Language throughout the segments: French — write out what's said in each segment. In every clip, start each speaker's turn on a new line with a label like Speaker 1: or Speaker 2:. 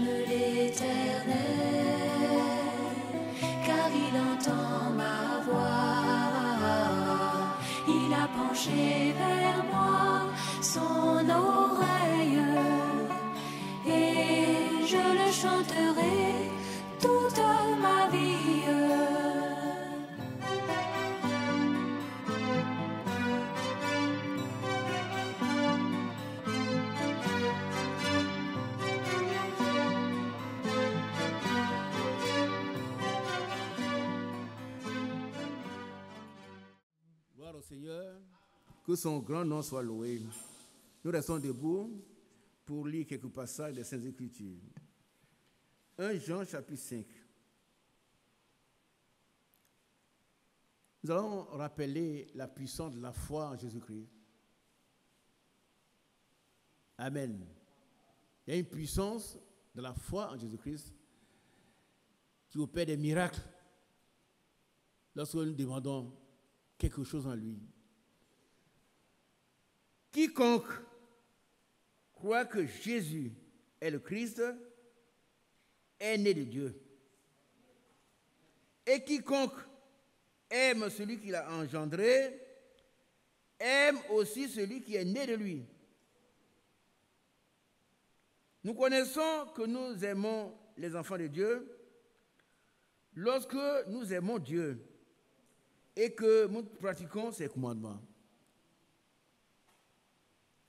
Speaker 1: j'aime l'Éternel, car il entend ma voix. Il a penché vers moi son oreille, et je le chanterai toute ma vie.
Speaker 2: Gloire au Seigneur, que son grand nom soit loué. Nous restons debout pour lire quelques passages des Saintes Écritures. 1 Jean chapitre 5. Nous allons rappeler la puissance de la foi en Jésus-Christ. Amen. Il y a une puissance de la foi en Jésus-Christ qui opère des miracles lorsque nous demandons quelque chose en lui. Quiconque croit que Jésus est le Christ est né de Dieu. Et quiconque aime celui qui l'a engendré aime aussi celui qui est né de lui. Nous connaissons que nous aimons les enfants de Dieu lorsque nous aimons Dieu et que nous pratiquons ses commandements.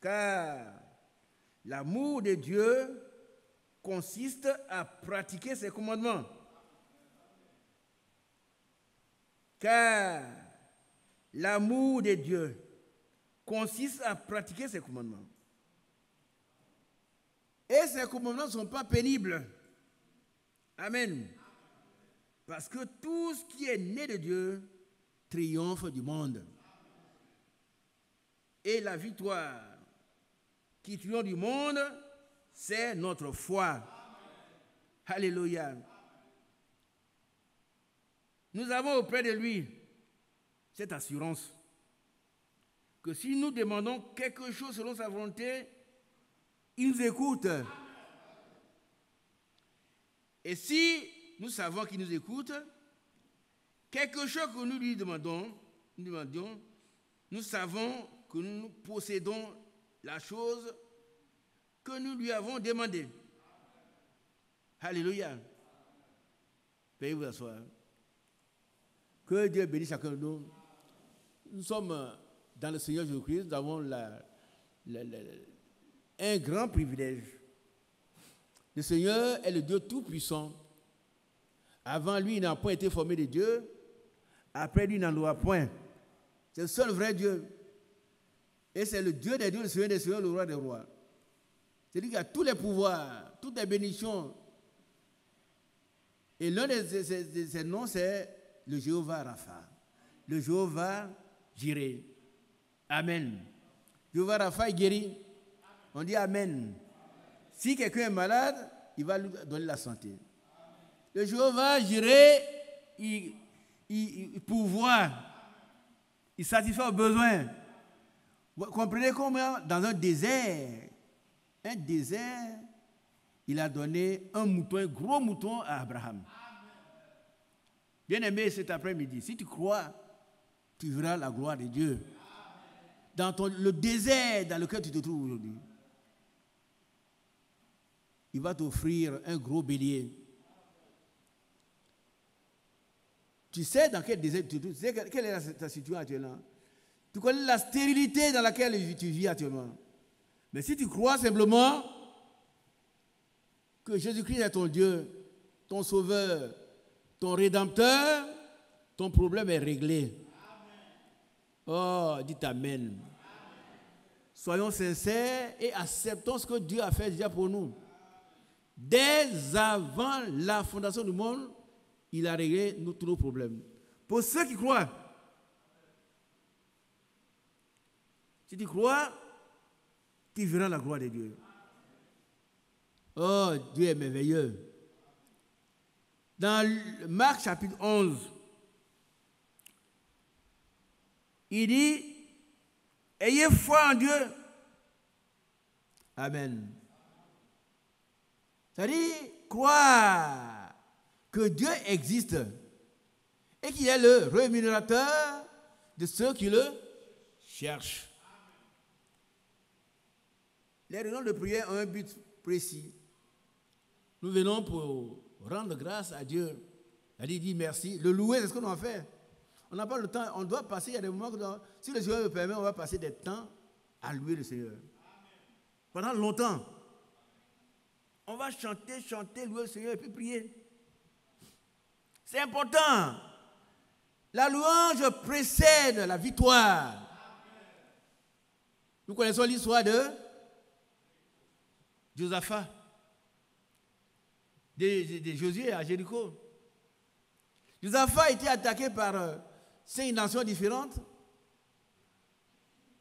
Speaker 2: Car l'amour de Dieu consiste à pratiquer ses commandements. Car l'amour de Dieu consiste à pratiquer ses commandements. Et ces commandements ne sont pas pénibles. Amen. Parce que tout ce qui est né de Dieu triomphe du monde. Et la victoire qui triomphe du monde, c'est notre foi. Alléluia. Nous avons auprès de lui cette assurance que si nous demandons quelque chose selon sa volonté, il nous écoute. Et si nous savons qu'il nous écoute, quelque chose que nous lui demandions, nous savons que nous possédons la chose que nous lui avons demandée. Alléluia. Veuillez vous asseoir. Que Dieu bénisse chacun de nous. Nous sommes dans le Seigneur Jésus-Christ, nous avons un grand privilège. Le Seigneur est le Dieu tout-puissant. Avant lui, il n'a point été formé de Dieu. Après lui, il n'en aura point. C'est le seul vrai Dieu. Et c'est le Dieu des dieux, le Seigneur des seigneurs, le roi des rois. C'est lui qui a tous les pouvoirs, toutes les bénédictions. Et l'un de ses noms, c'est le Jéhovah Rapha. Le Jéhovah Jireh. Amen. Jéhovah Rapha, il guérit. On dit Amen. Si quelqu'un est malade, il va lui donner la santé. Le Jéhovah Jireh, il pourvoit. Il satisfait aux besoins. Vous comprenez comment dans un désert, il a donné un mouton, un gros mouton à Abraham. Bien-aimé, cet après-midi, si tu crois, tu verras la gloire de Dieu. Dans le désert dans lequel tu te trouves aujourd'hui, il va t'offrir un gros bélier. Tu sais dans quel désert tu te trouves, tu sais quelle est ta situation actuellement. Tu connais la stérilité dans laquelle tu vis actuellement. Mais si tu crois simplement que Jésus-Christ est ton Dieu, ton sauveur, ton rédempteur, ton problème est réglé. Oh, dites Amen. Soyons sincères et acceptons ce que Dieu a fait déjà pour nous. Dès avant la fondation du monde, il a réglé tous nos problèmes. Pour ceux qui croient, si tu crois, tu verras la gloire de Dieu. Oh, Dieu est merveilleux. Dans Marc chapitre 11, il dit, ayez foi en Dieu. Amen. C'est-à-dire croire que Dieu existe et qu'il est le rémunérateur de ceux qui le cherchent. Les réunions de prière ont un but précis. Nous venons pour rendre grâce à Dieu. C'est-à-dire dire merci. Le louer, c'est ce qu'on a fait. On n'a pas le temps. On doit passer, il y a des moments que, si le Seigneur le permet, on va passer des temps à louer le Seigneur. Pendant longtemps. On va chanter, louer le Seigneur et puis prier. C'est important. La louange précède la victoire. Nous connaissons l'histoire de Josaphat, de Josué à Jéricho. Josaphat a été attaqué par 5 nations différentes,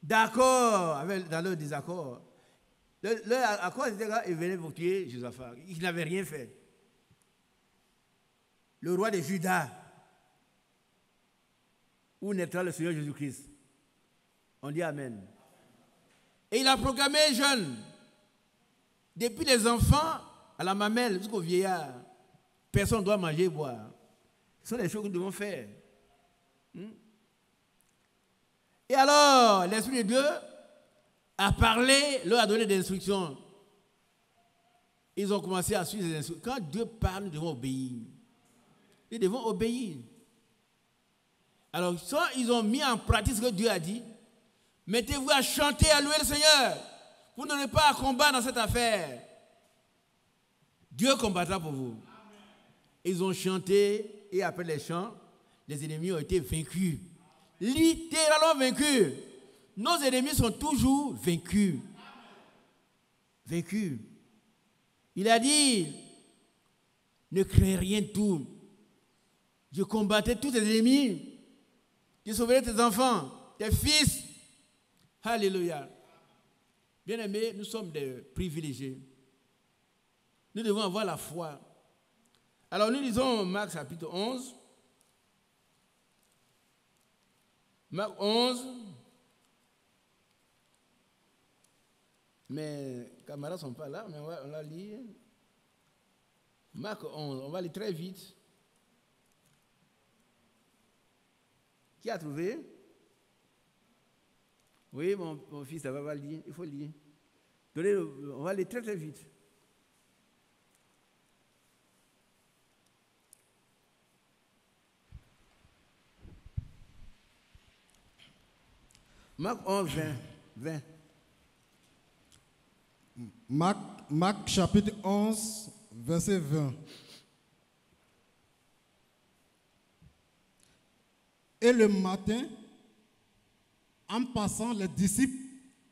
Speaker 2: d'accord dans leur désaccord. Leur accord était qu'ils venaient pour tuer Josaphat. Il n'avait rien fait. Le roi de Juda, où naîtra le Seigneur Jésus-Christ. On dit Amen. Et il a proclamé jeune, depuis les enfants à la mamelle jusqu'au vieillard, personne ne doit manger et boire. Ce sont les choses que nous devons faire. Et alors, l'Esprit de Dieu a parlé, leur a donné des instructions. Ils ont commencé à suivre les instructions. Quand Dieu parle, nous devons obéir. Nous devons obéir. Alors, ils ont mis en pratique ce que Dieu a dit. Mettez-vous à chanter, à louer le Seigneur. Vous n'aurez pas à combattre dans cette affaire. Dieu combattra pour vous. Ils ont chanté et après les chants, les ennemis ont été vaincus. Littéralement vaincus. Nos ennemis sont toujours vaincus. Vaincus. Il a dit, ne craignez rien de tout. Je combattais tous tes ennemis. Je sauverai tes enfants, tes fils. Alléluia. Bien-aimés, nous sommes des privilégiés. Nous devons avoir la foi. Alors nous lisons Marc chapitre 11. Marc 11. Mes camarades ne sont pas là, mais on va lire. Marc 11, on va aller très vite. Qui a trouvé? Oui, mon fils, ça va lire. Il faut lire. On va aller très très vite. Marc 11, 20.
Speaker 3: Marc chapitre 11, verset 20. Et le matin, en passant, les disciples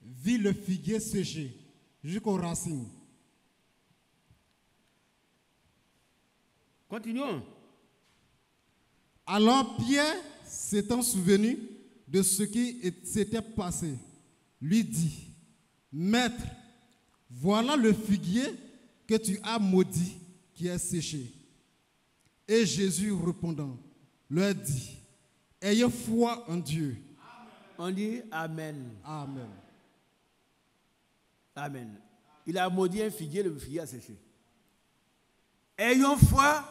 Speaker 3: virent le figuier séché jusqu'aux racines.
Speaker 2: Continuons.
Speaker 3: Alors Pierre, s'étant souvenu de ce qui s'était passé, lui dit, Maître, voilà le figuier que tu as maudit qui est séché. Et Jésus répondant, leur dit, ayez foi en Dieu.
Speaker 2: On dit Amen.
Speaker 3: Amen.
Speaker 2: Amen. Il a maudit un figuier, le figuier a séché. Ayons foi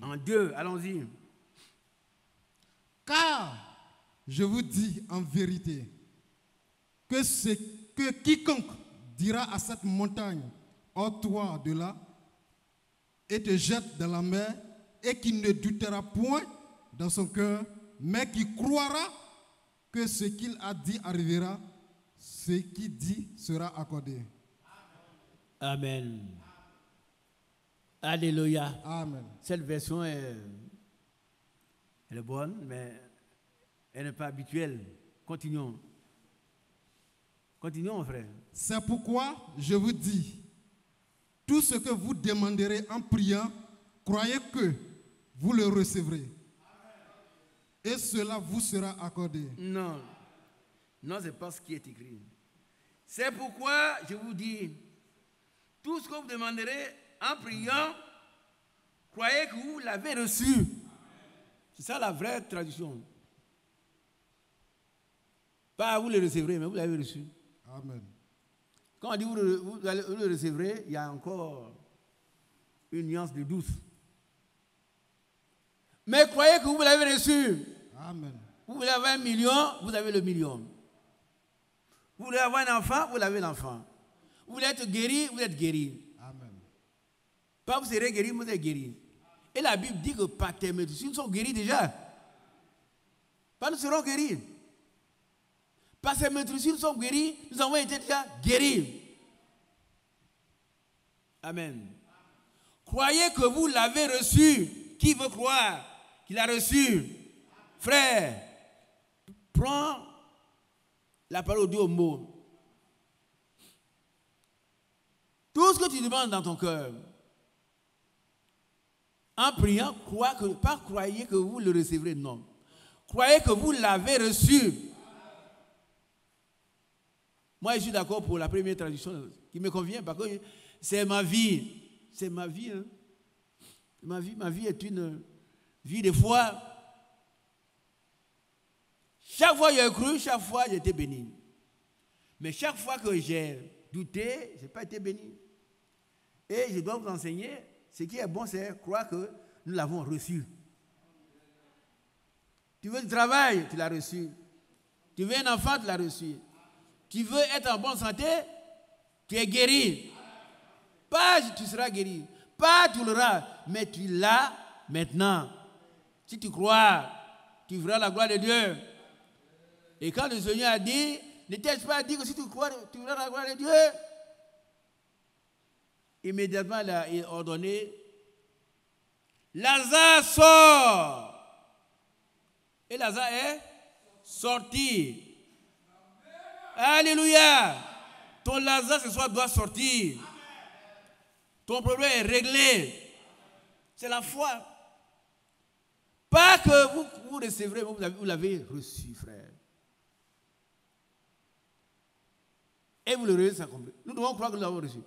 Speaker 2: en Dieu. Allons-y.
Speaker 3: Car je vous dis en vérité que quiconque dira à cette montagne, ôte-toi de là et te jette dans la mer, et qui ne doutera point dans son cœur, mais qui croira que ce qu'il a dit arrivera, ce qu'il dit sera accordé.
Speaker 2: Amen. Alléluia.
Speaker 3: Amen.
Speaker 2: Cette version elle est bonne, mais elle n'est pas habituelle. Continuons. Continuons, frère.
Speaker 3: C'est pourquoi je vous dis, tout ce que vous demanderez en priant, croyez que vous le recevrez. Et cela vous sera accordé.
Speaker 2: Non. Non, ce n'est pas ce qui est écrit. C'est pourquoi je vous dis, tout ce que vous demanderez en priant, croyez que vous l'avez reçu. C'est ça la vraie traduction. Pas vous le recevrez, mais vous l'avez reçu.
Speaker 3: Amen.
Speaker 2: Quand on dit vous le recevrez, il y a encore une nuance de douce. Mais croyez que vous l'avez reçu.
Speaker 3: Amen.
Speaker 2: Vous voulez avoir 1 million, vous avez le million. Vous voulez avoir un enfant, vous avez l'enfant. Vous voulez être guéri, vous êtes guéri.
Speaker 3: Amen.
Speaker 2: Pas vous serez guéri, vous êtes guéri. Et la Bible dit que par tes meurtrissures, nous sommes guéris déjà. Pas nous serons guéris. Par ces meurtrissures, nous sommes guéris, nous avons été déjà guéris. Amen. Croyez que vous l'avez reçu. Qui veut croire qu'il a reçu? Frère, prends la parole de Dieu au mot. Tout ce que tu demandes dans ton cœur, en priant, pas croyez que vous le recevrez, non. Croyez que vous l'avez reçu. Moi, je suis d'accord pour la première traduction qui me convient parce que c'est ma vie. C'est ma vie. Hein. Ma vie est une vie de foi. Chaque fois que j'ai cru, chaque fois j'ai été béni. Mais chaque fois que j'ai douté, je n'ai pas été béni. Et je dois vous enseigner, ce qui est bon, c'est croire que nous l'avons reçu. Tu veux du travail, tu l'as reçu. Tu veux un enfant, tu l'as reçu. Tu veux être en bonne santé, tu es guéri. Pas tu seras guéri. Pas tu l'auras, mais tu l'as maintenant. Si tu crois, tu verras la gloire de Dieu. Et quand le Seigneur a dit, ne t'ai-je pas dit que si tu crois, tu verras la gloire de Dieu? Immédiatement, il a ordonné, Lazare sort. Et Lazare est sorti. Alléluia. Ton Lazare ce soir doit sortir. Ton problème est réglé. C'est la foi. Pas que vous recevrez, vous l'avez reçu, frère. Et vous le recevez, ça compris. Nous devons croire que nous l'avons reçu.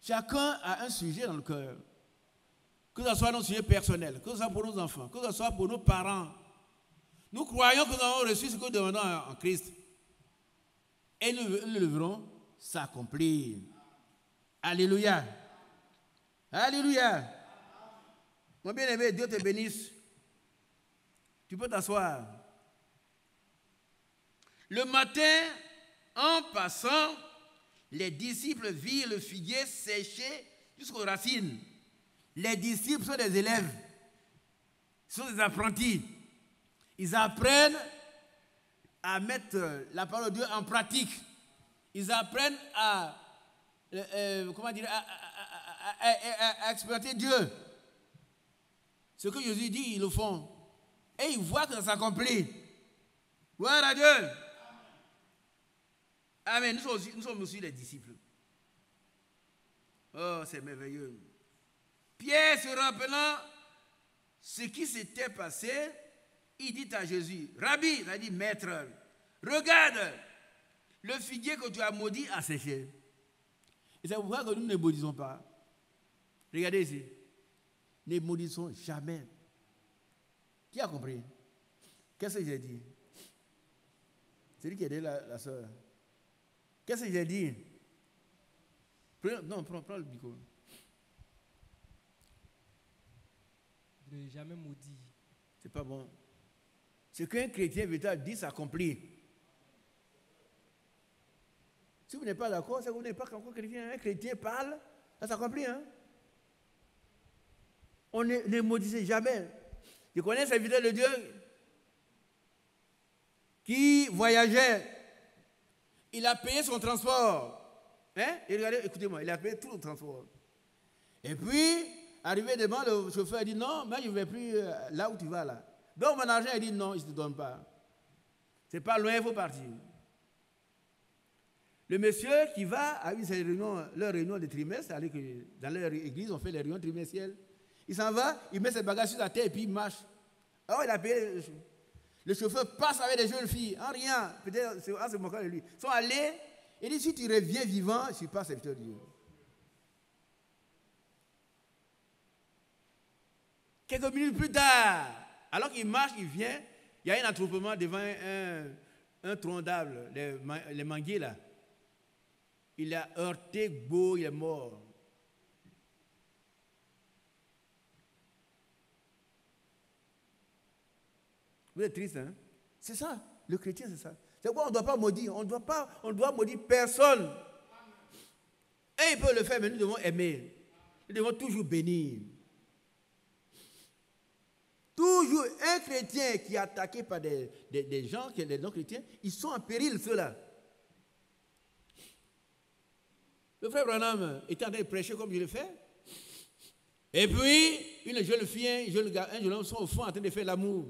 Speaker 2: Chacun a un sujet dans le cœur. Que ce soit nos sujets personnels, que ce soit pour nos enfants, que ce soit pour nos parents. Nous croyons que nous avons reçu ce que nous demandons en Christ. Et nous le verrons s'accomplir. Alléluia. Alléluia. Mon bien-aimé, Dieu te bénisse. Tu peux t'asseoir. Le matin, en passant, les disciples virent le figuier séché jusqu'aux racines. Les disciples sont des élèves. Ils sont des apprentis. Ils apprennent à mettre la parole de Dieu en pratique. Ils apprennent à exploiter Dieu. Ce que Jésus dit, ils le font. Et ils voient que ça s'accomplit. Gloire à Dieu. Amen. Nous sommes aussi les disciples. Oh, c'est merveilleux. Pierre, se rappelant ce qui s'était passé, il dit à Jésus, Rabbi, il a dit, maître, regarde, le figuier que tu as maudit a séché. Et c'est pourquoi que nous ne maudissons pas. Regardez ici. Ne maudissons jamais. Qui a compris? Qu'est-ce que j'ai dit? C'est lui qui a aidé la soeur. Qu'est-ce que j'ai dit? Non, prends le micro.
Speaker 4: Ne jamais maudit.
Speaker 2: C'est pas bon. Ce qu'un chrétien véritable dit s'accomplit. Si vous n'êtes pas d'accord, c'est que vous n'êtes pas encore chrétien. Un chrétien parle, ça s'accomplit. Hein? On ne maudissait jamais. Je connais un serviteur de Dieu qui voyageait. Il a payé son transport. Hein? Et regardez, écoutez-moi, il a payé tout le transport. Et puis, arrivé devant, le chauffeur a dit non, mais je ne vais plus là où tu vas là. Donc mon argent, il dit non, je ne te donne pas. C'est pas loin, il faut partir. Le monsieur qui va à leur réunion de trimestre, dans leur église, on fait les réunions trimestrielles. Il s'en va, il met ses bagages sur la terre et puis il marche. Alors il a payé. Le chauffeur passe avec des jeunes filles, en rien, peut-être en se moquant de lui. Ils sont allés, et dit si tu reviens vivant, je ne suis pas serviteur de Dieu. Quelques minutes plus tard, alors qu'il marche, il vient, il y a un attroupement devant un tronc d'arbre, les manguiers là. Il a heurté Gbo, il est mort. Vous êtes triste, hein? C'est ça, le chrétien, c'est ça. C'est pourquoi on ne doit pas maudire, on doit maudire personne. Et il peut le faire, mais nous devons aimer. Nous devons toujours bénir. Toujours un chrétien qui est attaqué par des gens, des non-chrétiens, ils sont en péril, ceux-là. Le frère Branham était en train de prêcher comme je le fais. Et puis, une jeune fille, un jeune homme sont au fond en train de faire l'amour.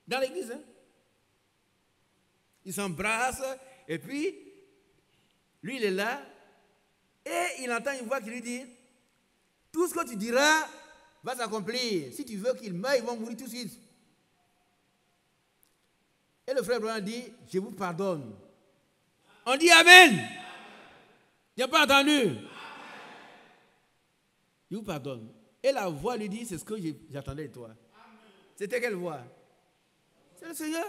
Speaker 2: Dans l'église, hein? Ils s'embrassent, et puis, lui, il est là, et il entend une voix qui lui dit, tout ce que tu diras va s'accomplir. Si tu veux qu'ils meurent, ils vont mourir tout de suite. Et le frère Branham dit, je vous pardonne. On dit Amen. Il n'y a pas entendu. Amen. Je vous pardonne. Et la voix lui dit, c'est ce que j'attendais de toi. Amen. C'était quelle voix? C'est le Seigneur.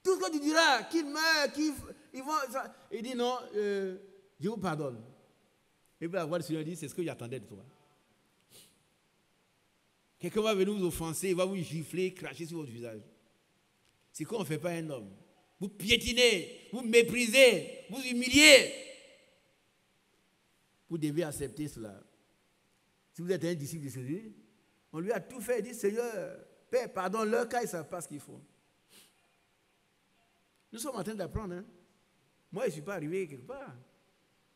Speaker 2: Tout ce que tu diras, qu'ils meurent, ils vont... Il dit non, je vous pardonne. Et puis la voix du Seigneur dit, c'est ce que j'attendais de toi. Quelqu'un va venir vous offenser, il va vous gifler, cracher sur votre visage. C'est qu'on ne fait pas un homme. Vous piétinez, vous méprisez, vous humiliez. Vous devez accepter cela. Si vous êtes un disciple de Jésus, on lui a tout fait, il dit, Seigneur, Père, pardonne-leur car ils ne savent pas ce qu'ils font. Nous sommes en train d'apprendre. Hein? Moi, je ne suis pas arrivé quelque part.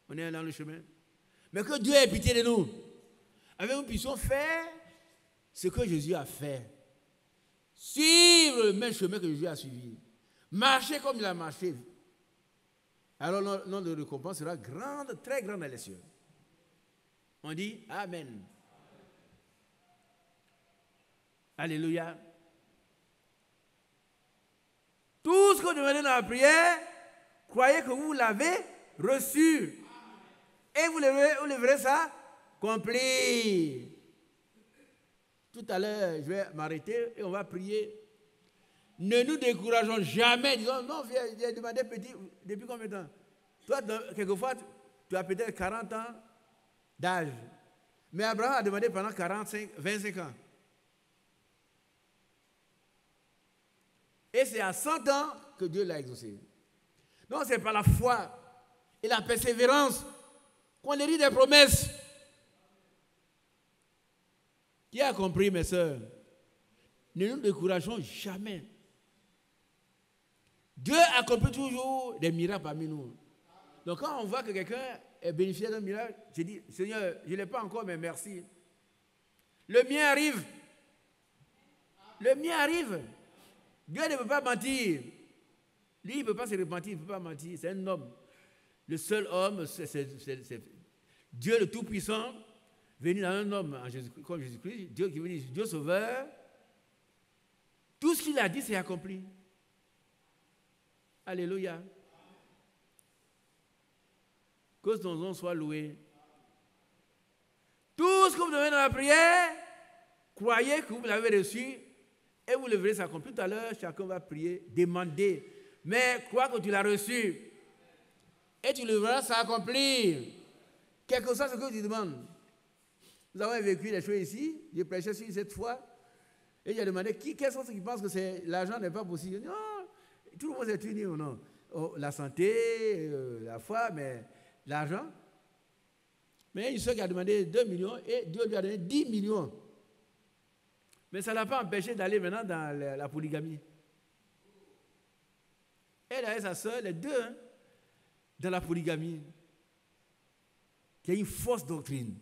Speaker 2: On est dans le chemin. Mais que Dieu ait pitié de nous. Avec nous puissions faire ce que Jésus a fait. Suivre le même chemin que Jésus a suivi. Marcher comme il a marché. Alors notre récompense sera grande, très grande dans les cieux. On dit Amen. Alléluia. Tout ce que vous demandez dans la prière, croyez que vous l'avez reçu. Et vous le verrez ça accompli. Tout à l'heure, je vais m'arrêter et on va prier. Ne nous décourageons jamais. Disons, non, j'ai demandé petit, depuis combien de temps? Toi, quelquefois, tu as peut-être 40 ans d'âge. Mais Abraham a demandé pendant 25 ans. Et c'est à 100 ans que Dieu l'a exaucé. Donc c'est par la foi et la persévérance qu'on hérite des promesses. Qui a compris, mes sœurs? Ne nous décourageons jamais. Dieu accomplit toujours des miracles parmi nous. Donc quand on voit que quelqu'un est bénéficiaire d'un miracle, je dis, Seigneur, je ne l'ai pas encore, mais merci. Le mien arrive. Le mien arrive. Dieu ne peut pas mentir. Lui, il ne peut pas se repentir, il ne peut pas mentir. C'est un homme. Le seul homme, c'est Dieu le Tout-Puissant, venu dans un homme comme Jésus-Christ, Dieu qui est venu, Dieu Sauveur. Tout ce qu'il a dit, c'est accompli. Alléluia. Que son nom soit loué. Tout ce que vous demandez dans la prière, croyez que vous l'avez reçu et vous le verrez s'accomplir. Tout à l'heure, chacun va prier, demander. Mais crois que tu l'as reçu et tu le verras s'accomplir. Quel que soit ce que tu demandes. Nous avons vécu des choses ici. J'ai prêché sur cette fois. Et j'ai demandé quels sont ceux qui pensent que l'argent n'est pas possible. Non, tout le monde s'est uni ou non. Oh, la santé, la foi, mais l'argent. Mais il y a une soeur qui a demandé 2 millions et Dieu lui a donné 10 millions. Mais ça ne l'a pas empêché d'aller maintenant dans la polygamie. Elle et sa soeur, les deux, hein, dans la polygamie. Qui est une fausse doctrine.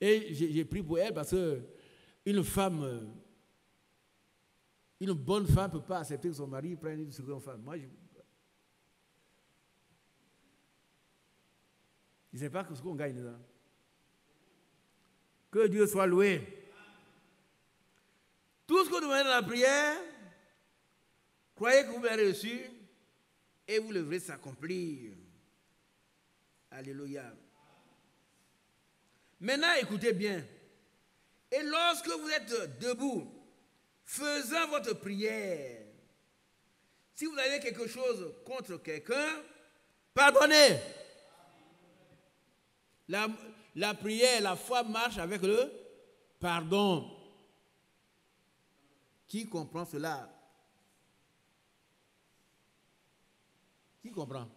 Speaker 2: Et j'ai pris pour elle parce que une femme, une bonne femme ne peut pas accepter que son mari prenne une seconde femme. Moi, je ne sais pas ce qu'on gagne là. Que Dieu soit loué. Tout ce que vous demandez dans la prière, croyez que vous l'avez reçu et vous le verrez s'accomplir. Alléluia. Maintenant, écoutez bien. Et lorsque vous êtes debout, faisant votre prière, si vous avez quelque chose contre quelqu'un, pardonnez. La prière, la foi marche avec le pardon. Qui comprend cela? Qui comprend?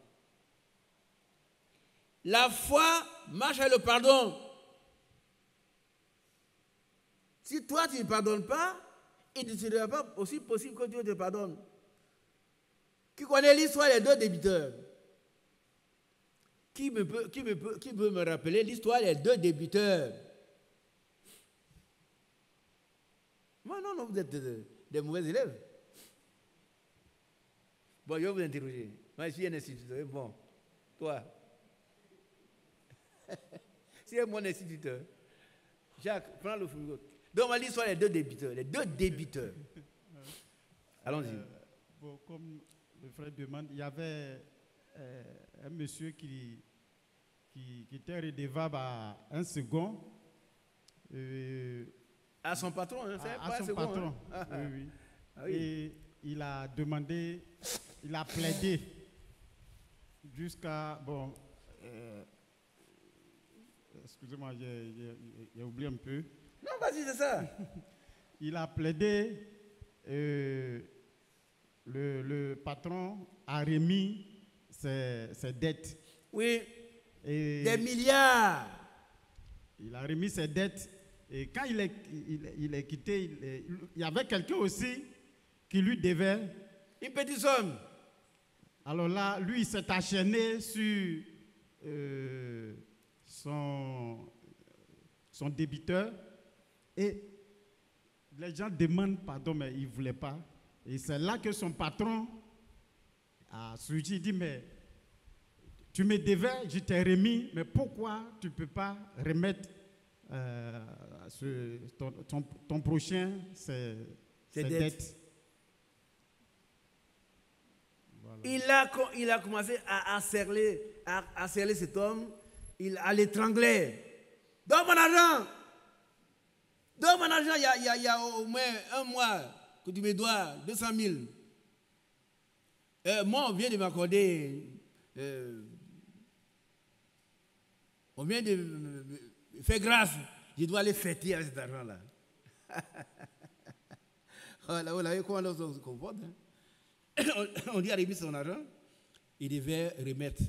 Speaker 2: La foi marche avec le pardon. Si toi tu ne pardonnes pas, il ne sera pas aussi possible que Dieu te pardonne. Qui connaît l'histoire des deux débiteurs? Qui peut me rappeler l'histoire des deux débiteurs? Moi, non, vous êtes des mauvais élèves. Bon, je vais vous interroger. Moi, je suis un instituteur. Bon, toi. C'est mon instituteur. Jacques, prends le frigo. Donne-moi l'histoire des deux débiteurs. Les deux débiteurs. Allons-y.
Speaker 5: Bon, comme le frère demande, il y avait un monsieur qui était redevable à un second.
Speaker 2: À son patron, hein, c'est
Speaker 5: à
Speaker 2: pas
Speaker 5: son
Speaker 2: second,
Speaker 5: patron.
Speaker 2: hein.
Speaker 5: Oui, oui.
Speaker 2: Ah oui.
Speaker 5: Et il a demandé, il a plaidé jusqu'à, bon, excusez-moi, j'ai oublié un peu.
Speaker 2: Non, vas-y, c'est ça.
Speaker 5: Il a plaidé, le patron a remis ses dettes.
Speaker 2: Oui,
Speaker 5: Et
Speaker 2: des milliards.
Speaker 5: il a remis ses dettes. Et quand il est quitté, il y avait quelqu'un aussi qui lui devait.
Speaker 2: Une petite somme.
Speaker 5: Alors là, lui, il s'est acharné sur son débiteur. Et les gens demandent pardon, mais il ne voulait pas. Et c'est là que son patron a suivi. Il dit, mais tu me devais, je t'ai remis, mais pourquoi tu ne peux pas remettre ton prochain ses dettes? Voilà.
Speaker 2: Il a commencé à harceler cet homme, à l'étrangler. Donne mon argent! Donne mon argent, il y a au moins un mois que tu me dois 200 000. Moi, on vient de m'accorder, on vient de me faire grâce. Je dois aller fêter avec cet argent-là. Vous voyez comment on se comporte, hein? On lui a remis son argent, il devait remettre.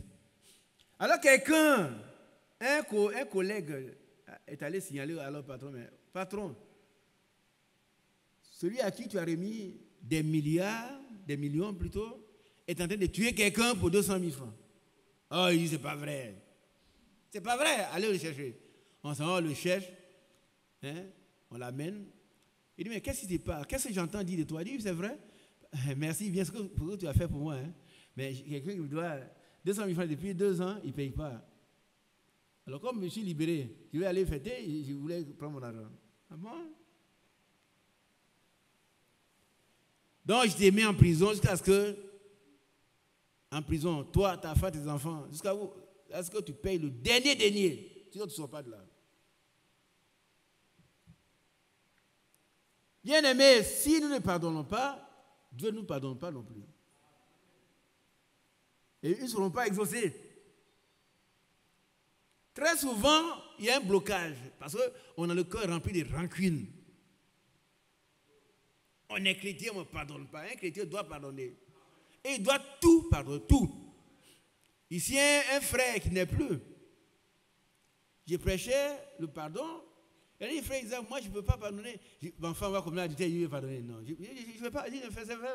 Speaker 2: Alors quelqu'un, un collègue est allé signaler à leur patron, mais patron, celui à qui tu as remis des milliards, des millions plutôt, est en train de tuer quelqu'un pour 200 000 francs. Oh, il dit, c'est pas vrai. C'est pas vrai, allez le chercher. On s'en va, on le cherche, hein, on l'amène. Il dit, mais qu'est-ce qui se passe? Qu'est-ce que j'entends dire de toi? Il dit, c'est vrai. Merci bien pour ce que tu as fait pour moi. Hein. Mais quelqu'un qui me doit 200 000 francs depuis 2 ans, il ne paye pas. Alors comme je suis libéré, je vais aller fêter, je voulais prendre mon argent. Ah bon? Donc je t'ai mis en prison jusqu'à ce que, en prison, toi, ta femme, tes enfants, jusqu'à ce que tu payes le dernier, sinon tu ne sors pas de là. Bien aimé, si nous ne pardonnons pas, Dieu ne nous pardonne pas non plus. Et ils ne seront pas exaucés. Très souvent, il y a un blocage parce qu'on a le cœur rempli de rancune. On est chrétien, on ne pardonne pas. Un chrétien doit pardonner. Et il doit tout pardonner, tout. Ici, un frère qui n'est plus. J'ai prêché le pardon. Il a dit, frère Isaac, moi je ne peux pas pardonner. Enfin, on va combien de temps il veut pardonner. Non, je ne veux pas. Il dit, c'est vrai.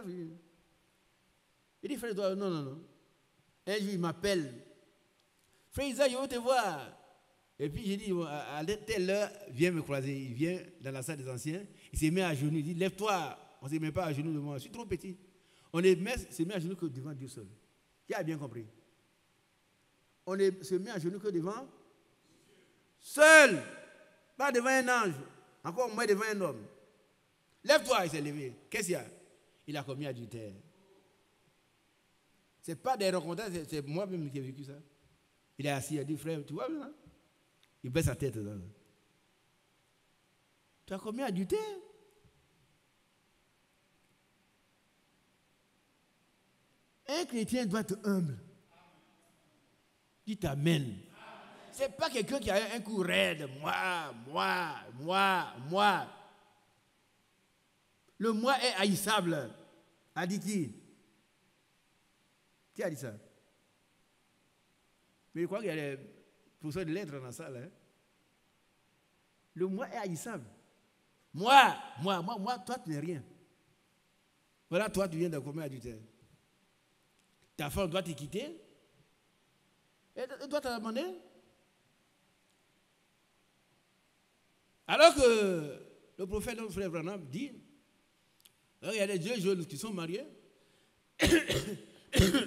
Speaker 2: Il dit, frère, non. Un jour, il m'appelle. Frère Isaac, je veux te voir. Et puis, j'ai dit, à telle heure, viens me croiser. Il vient dans la salle des anciens. Il s'est mis à genoux. Il dit, lève-toi. On ne se met pas à genoux devant moi. Je suis trop petit. On ne se met à genoux que devant Dieu seul. Qui a bien compris? On ne se met à genoux que devant seul. Pas devant un ange, encore moins devant un homme. Lève-toi, il s'est levé. Qu'est-ce qu'il y a? Il a commis adultère. Ce n'est pas des rencontres, c'est moi-même qui ai vécu ça. Il est assis, il a dit, frère, tu vois, là? Il baisse sa tête. Là. Tu as commis adultère? Un chrétien doit être humble. Dites Amen. c'est pas quelqu'un qui a un coup raide. Moi. Le moi est haïssable. A dit qui? Qui a dit ça? Mais je crois qu'il y a des professeurs de lettres dans la salle. Hein? Le moi est haïssable. Moi, toi, tu n'es rien. Voilà, toi, tu viens d'un commun adultère. Ta femme doit te quitter. Et toi, tu as demandé. Alors que le prophète, notre frère Branham, dit, il y a des deux jeunes qui sont mariés.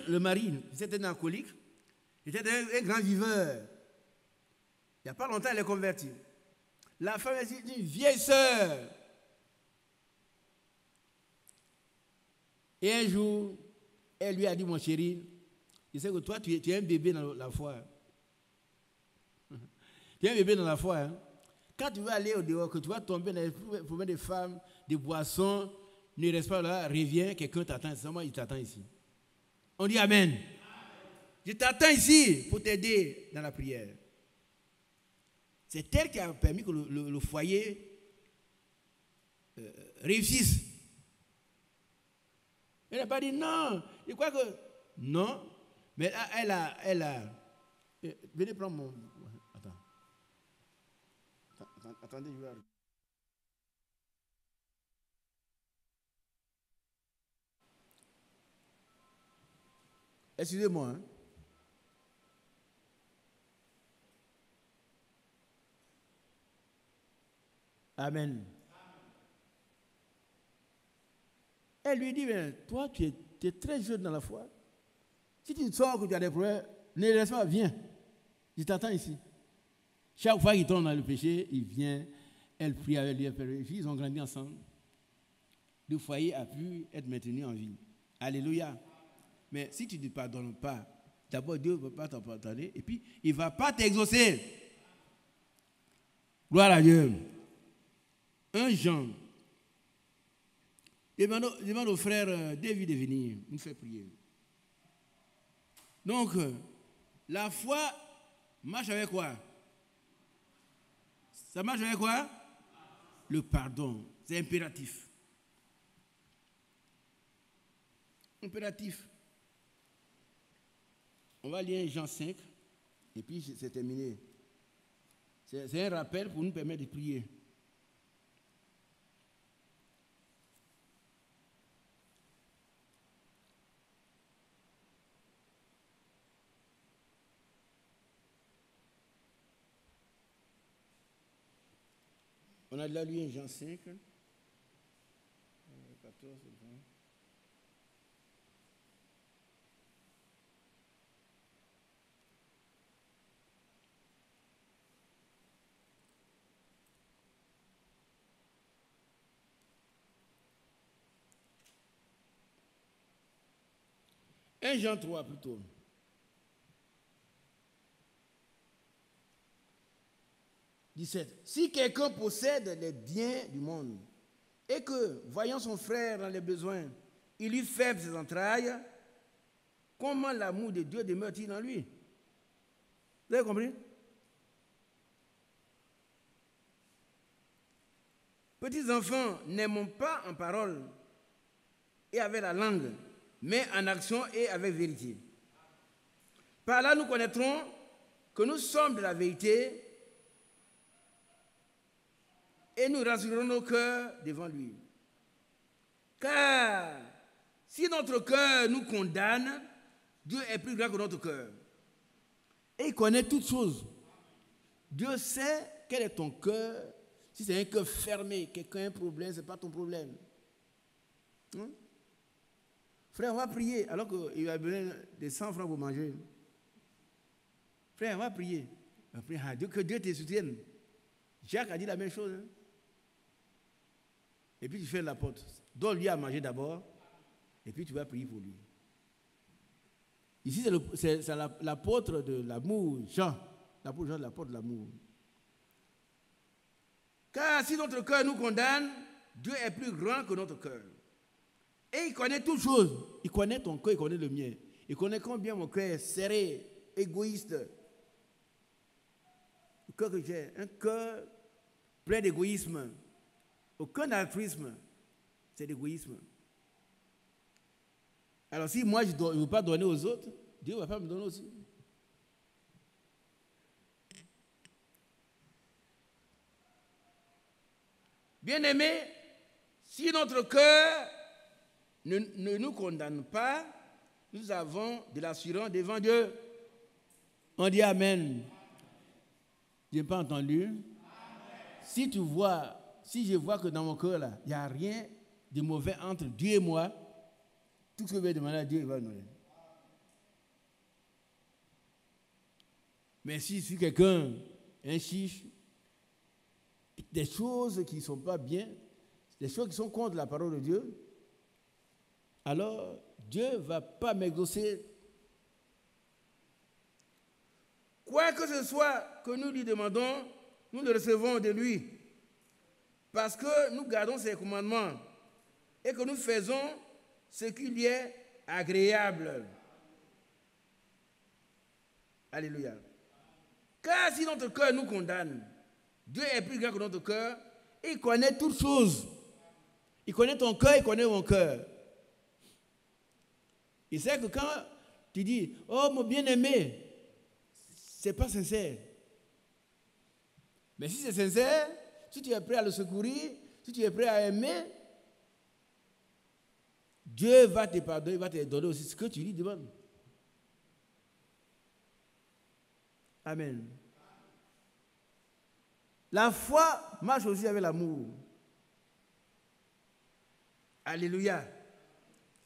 Speaker 2: Le mari, c'était un alcoolique. Il était un grand viveur. Il n'y a pas longtemps, elle est convertie. La femme est une vieille sœur. Et un jour, elle lui a dit, mon chéri, je sais que toi, tu es un bébé dans la foi. Tu es un bébé dans la foi. Hein? Quand tu vas aller au dehors, que tu vas tomber dans les problèmes des femmes, des boissons, ne reste pas là, reviens, quelqu'un t'attend. C'est moi, il t'attend ici. On dit Amen. Je t'attends ici pour t'aider dans la prière. C'est elle qui a permis que le foyer réussisse. Elle n'a pas dit non. Je crois que non. Mais elle a. Venez prendre mon. Attendez, je vais arriver. Excusez-moi. Hein. Amen. Elle lui dit, mais toi, tu es très jeune dans la foi. Si tu sens que tu as des problèmes, ne laisse pas, viens. Je t'attends ici. Chaque fois qu'il tombe dans le péché, il vient, elle prie avec lui, ils ont grandi ensemble. Le foyer a pu être maintenu en vie. Alléluia. Mais si tu ne pardonnes pas, d'abord Dieu ne va pas t'en pardonner et puis il ne va pas t'exaucer. Gloire à Dieu. 1 Jean. Demande au frère David de venir, nous fait prier. Donc, la foi marche avec quoi? Ça marche avec quoi? Le pardon. C'est impératif. Impératif. On va lire Jean 5, et puis c'est terminé. C'est un rappel pour nous permettre de prier. On a déjà lu Jean 5, 14, 20. Jean 3 plutôt. « 17. Si quelqu'un possède les biens du monde et que, voyant son frère dans les besoins, il lui ferme ses entrailles, comment l'amour de Dieu demeure-t-il en lui? » Vous avez compris? Petits enfants, n'aimons pas en parole et avec la langue, mais en action et avec vérité. Par là, nous connaîtrons que nous sommes de la vérité et nous rassurerons nos cœurs devant lui. Car si notre cœur nous condamne, Dieu est plus grand que notre cœur. Et il connaît toutes choses. Dieu sait quel est ton cœur. Si c'est un cœur fermé, quelqu'un a un problème, ce n'est pas ton problème. Hein? Frère, on va prier alors qu'il a besoin de 100 francs pour manger. Frère, on va prier. On va prier que Dieu te soutienne. Jacques a dit la même chose. Hein? Et puis tu fais la porte. Donne-lui à manger d'abord. Et puis tu vas prier pour lui. Ici, c'est l'apôtre de l'amour, Jean. L'apôtre Jean, l'apôtre de l'amour. Car si notre cœur nous condamne, Dieu est plus grand que notre cœur. Et il connaît toutes choses. Il connaît ton cœur, il connaît le mien. Il connaît combien mon cœur est serré, égoïste. cœur que j'ai, un cœur plein d'égoïsme. Aucun altruisme, c'est l'égoïsme. Alors si moi je ne veux pas donner aux autres, Dieu ne va pas me donner aussi. Bien-aimés, si notre cœur ne nous condamne pas, nous avons de l'assurance devant Dieu. On dit Amen. Je n'ai pas entendu. Amen. Si je vois que dans mon cœur, là, il n'y a rien de mauvais entre Dieu et moi, tout ce que je vais demander à Dieu, il va nous donner. Mais si quelqu'un, un chiche, des choses qui ne sont pas bien, des choses qui sont contre la parole de Dieu, alors Dieu ne va pas m'exaucer. Quoi que ce soit que nous lui demandons, nous le recevons de lui. Parce que nous gardons ses commandements et que nous faisons ce qui lui est agréable. Alléluia. Car si notre cœur nous condamne, Dieu est plus grand que notre cœur et il connaît toutes choses. Il connaît ton cœur, il connaît mon cœur. Il sait que quand tu dis, oh mon bien-aimé, ce n'est pas sincère. Mais si c'est sincère, si tu es prêt à le secourir, si tu es prêt à aimer, Dieu va te pardonner, il va te donner aussi ce que tu lui demandes. Amen. La foi marche aussi avec l'amour. Alléluia.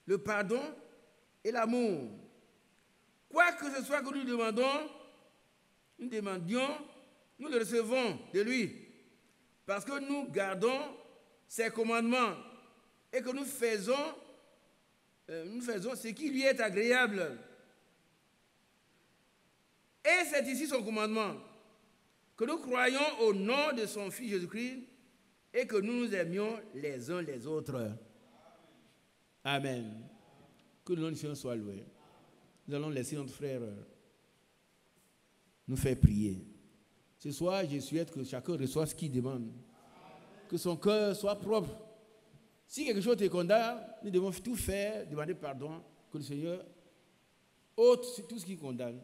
Speaker 2: Le pardon et l'amour. Quoi que ce soit que nous demandions, nous le recevons de lui. Parce que nous gardons ses commandements et que nous faisons ce qui lui est agréable. Et c'est ici son commandement, que nous croyons au nom de son Fils Jésus-Christ et que nous nous aimions les uns les autres. Amen. Que le nom du Seigneur soit loué. Nous allons laisser notre frère nous faire prier. Ce soir, je souhaite que chacun reçoive ce qu'il demande. Que son cœur soit propre. Si quelque chose te condamne, nous devons tout faire, demander pardon, que le Seigneur ôte tout ce qui condamne.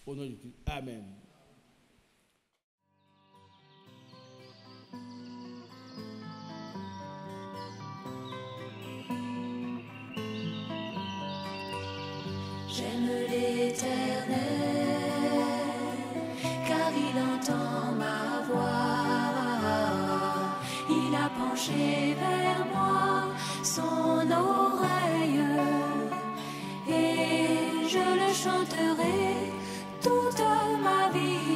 Speaker 2: Au nom de Christ. Amen.
Speaker 1: J'aime l'Éternel, car il entend ma voix. Il a penché vers moi son oreille, et je le chanterai toute ma vie.